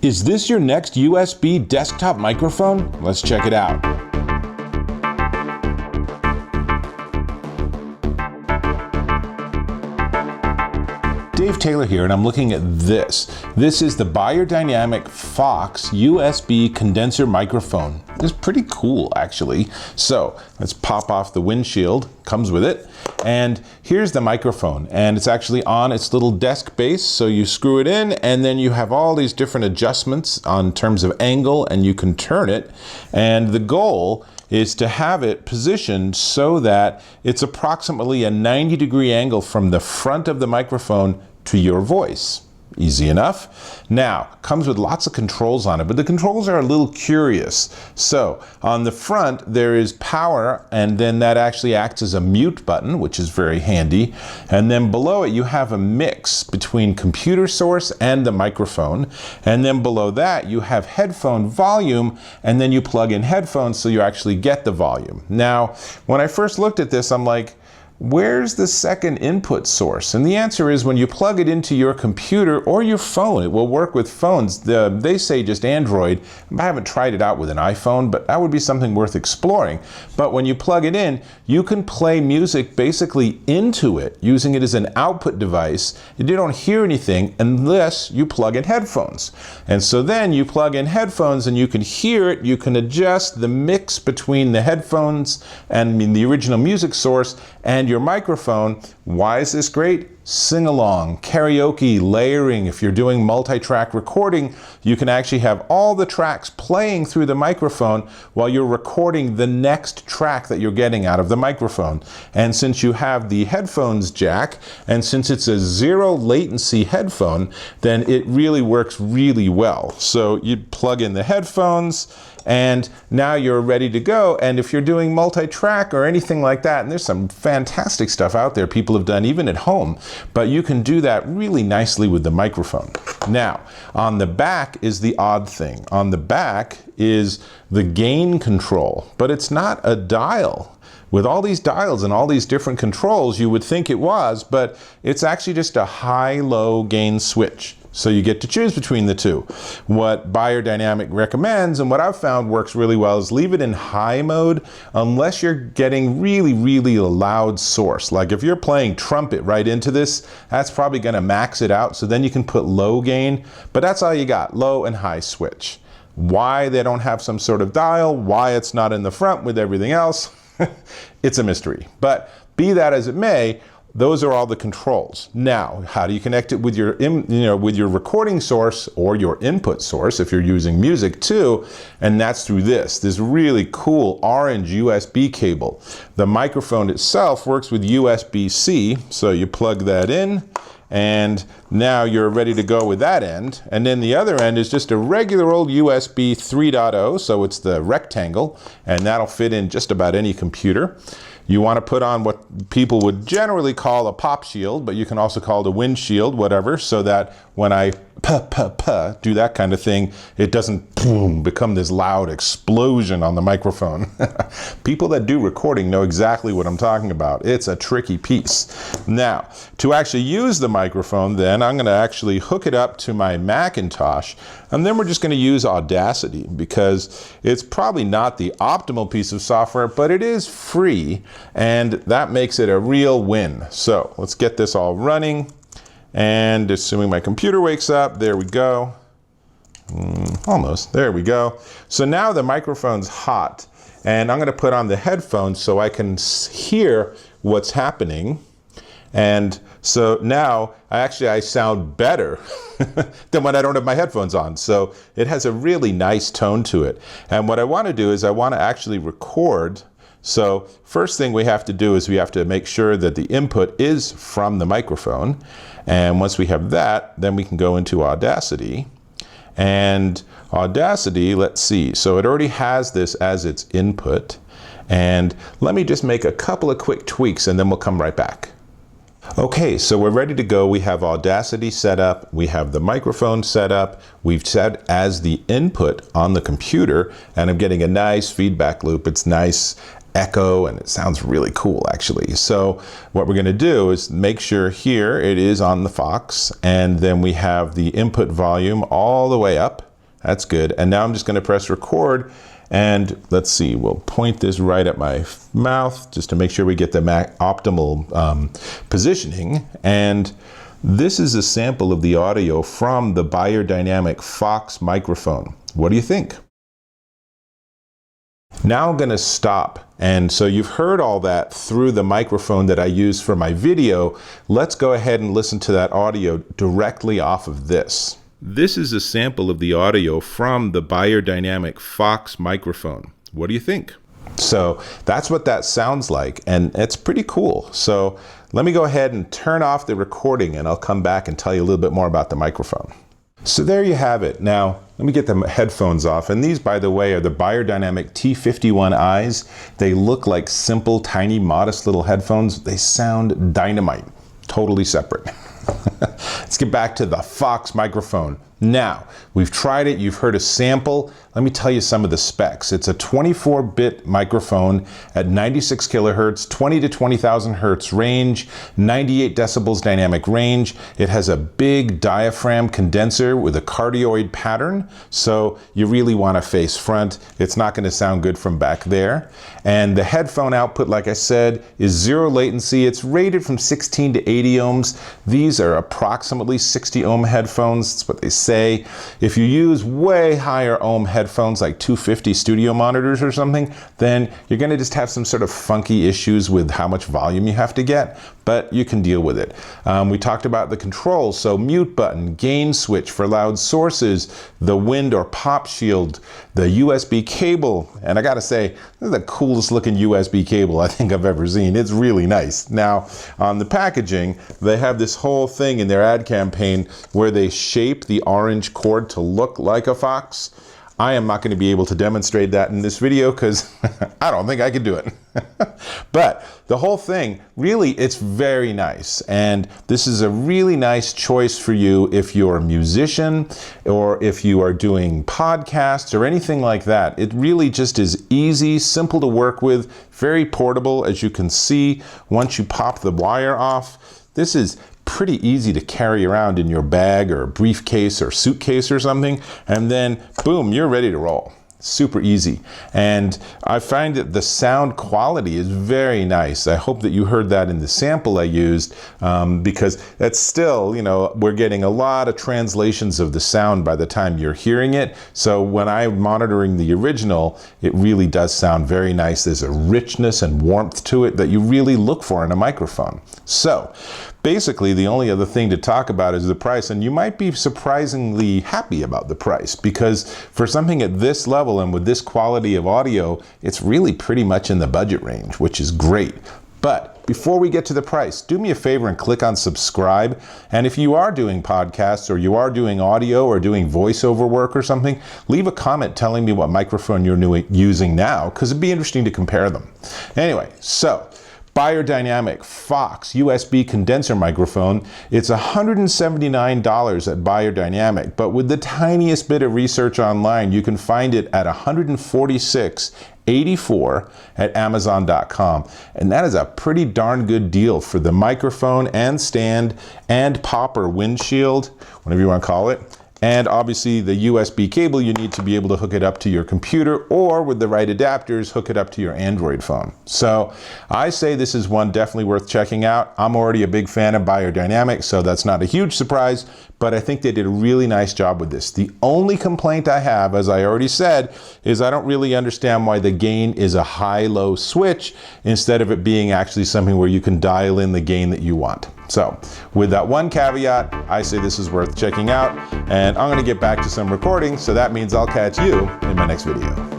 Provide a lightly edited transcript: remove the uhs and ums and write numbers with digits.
Is this your next USB desktop microphone? Let's check it out. Dave Taylor here, and I'm looking at this. This is the Beyerdynamic Fox USB condenser microphone. It's pretty cool, actually. So let's pop off the windshield, comes with it. And here's the microphone, and it's actually on its little desk base. So you screw it in, and then you have all these different adjustments on terms of angle, and you can turn it. And the goal is to have it positioned so that it's approximately a 90-degree angle from the front of the microphone to your voice. Easy enough. Now, comes with lots of controls on it, but the controls are a little curious. So on the front, there is power, and then that actually acts as a mute button, which is very handy. And then below it, you have a mix between computer source and the microphone. And then below that, you have headphone volume, and then you plug in headphones so you actually get the volume. Now, when I first looked at this, I'm like, where's the second input source? And the answer is when you plug it into your computer or your phone. It will work with phones. They say just Android. I haven't tried it out with an iPhone, but that would be something worth exploring. But when you plug it in, you can play music basically into it, using it as an output device. You don't hear anything unless you plug in headphones. And so then you plug in headphones and you can hear it. You can adjust the mix between the headphones and the original music source and your microphone. Why is this great? Sing along, karaoke, layering. If you're doing multi-track recording, you can actually have all the tracks playing through the microphone while you're recording the next track that you're getting out of the microphone. And since you have the headphones jack, and since it's a zero latency headphone, then it really works really well. So you plug in the headphones, and now you're ready to go. And if you're doing multi-track or anything like that, and there's some fantastic stuff out there people have done even at home, but you can do that really nicely with the microphone. Now, on the back is the odd thing. On the back is the gain control, but it's not a dial. With all these dials and all these different controls, you would think it was, but it's actually just a high-low gain switch. So you get to choose between the two. What Beyerdynamic recommends, and what I've found works really well, is leave it in high mode unless you're getting really, really a loud source. Like if you're playing trumpet right into this, that's probably gonna max it out. So then you can put low gain, but that's all you got, low and high switch. Why they don't have some sort of dial, why it's not in the front with everything else, it's a mystery. But be that as it may, those are all the controls. Now, how do you connect it with your, with your recording source or your input source if you're using music too? And that's through this really cool orange USB cable. The microphone itself works with USB-C, so you plug that in, and now you're ready to go with that end. And then the other end is just a regular old USB 3.0, so it's the rectangle, and that'll fit in just about any computer. You want to put on what people would generally call a pop shield, but you can also call it a windshield, whatever, so that when I do that kind of thing, it doesn't boom, become this loud explosion on the microphone. People that do recording know exactly what I'm talking about. It's a tricky piece. Now, to actually use the microphone, then I'm going to actually hook it up to my Macintosh, and then we're just going to use Audacity because it's probably not the optimal piece of software, but it is free, and that makes it a real win. So let's get this all running. And assuming my computer wakes up, there we go. Almost, there we go. So now the microphone's hot, and I'm gonna put on the headphones so I can hear what's happening. And so now I sound better than when I don't have my headphones on. So it has a really nice tone to it. And what I wanna do is I wanna actually record. So first thing we have to do is we have to make sure that the input is from the microphone. And once we have that, then we can go into Audacity. And Audacity, let's see. So it already has this as its input. And let me just make a couple of quick tweaks and then we'll come right back. Okay, so we're ready to go. We have Audacity set up. We have the microphone set up. We've set as the input on the computer, and I'm getting a nice feedback loop. It's nice echo, and it sounds really cool actually. So what we're going to do is make sure here it is on the Fox, and then we have the input volume all the way up, That's good. And now I'm just going to press record. And let's see, we'll point this right at my mouth just to make sure we get the optimal positioning. And this is a sample of the audio from the Beyerdynamic Fox microphone. What do you think? Now I'm going to stop. And so you've heard all that through the microphone that I use for my video. Let's go ahead and listen to that audio directly off of this. This is a sample of the audio from the Beyerdynamic Fox microphone. What do you think? So that's what that sounds like, and it's pretty cool. So let me go ahead and turn off the recording, and I'll come back and tell you a little bit more about the microphone. So there you have it. Now, let me get the headphones off. And these, by the way, are the Beyerdynamic T51Is. They look like simple, tiny, modest little headphones. They sound dynamite, totally separate. Let's get back to the Fox microphone. Now, we've tried it, you've heard a sample. Let me tell you some of the specs. It's a 24-bit microphone at 96 kilohertz, 20 to 20,000 hertz range, 98 decibels dynamic range. It has a big diaphragm condenser with a cardioid pattern, so you really want to face front. It's not going to sound good from back there. And the headphone output, like I said, is 0 latency. It's rated from 16 to 80 ohms. These are approximately 60 ohm headphones. That's what they say. If you use way higher ohm headphones like 250 studio monitors or something, then you're going to just have some sort of funky issues with how much volume you have to get, but you can deal with it. We talked about the controls, so mute button, gain switch for loud sources, the wind or pop shield, the USB cable, and I gotta say, this is the coolest looking USB cable I think I've ever seen. It's really nice. Now, on the packaging, they have this whole thing in their ad campaign where they shape the orange cord to look like a Fox. I am not going to be able to demonstrate that in this video because I don't think I could do it. But the whole thing, really, it's very nice. And this is a really nice choice for you if you're a musician or if you are doing podcasts or anything like that. It really just is easy, simple to work with, very portable, as you can see once you pop the wire off. This is pretty easy to carry around in your bag or briefcase or suitcase or something, and then boom, you're ready to roll. Super easy. And I find that the sound quality is very nice. I hope that you heard that in the sample I used, because that's still, you know, we're getting a lot of translations of the sound by the time you're hearing it. So when I'm monitoring the original, it really does sound very nice. There's a richness and warmth to it that you really look for in a microphone. So basically, the only other thing to talk about is the price, and you might be surprisingly happy about the price, because for something at this level and with this quality of audio, it's really pretty much in the budget range, which is great. But before we get to the price, do me a favor and click on subscribe. And if you are doing podcasts or you are doing audio or doing voiceover work or something, leave a comment telling me what microphone you're using now, because it'd be interesting to compare them. Anyway, so Beyerdynamic Fox USB condenser microphone. It's $179 at Beyerdynamic, but with the tiniest bit of research online, you can find it at $146.84 at Amazon.com. And that is a pretty darn good deal for the microphone and stand and popper windshield, whatever you want to call it. And obviously the USB cable, you need to be able to hook it up to your computer, or with the right adapters, hook it up to your Android phone. So I say this is one definitely worth checking out. I'm already a big fan of Beyerdynamic, so that's not a huge surprise, but I think they did a really nice job with this. The only complaint I have, as I already said, is I don't really understand why the gain is a high-low switch instead of it being actually something where you can dial in the gain that you want. So with that one caveat, I say this is worth checking out, and I'm going to get back to some recording, so that means I'll catch you in my next video.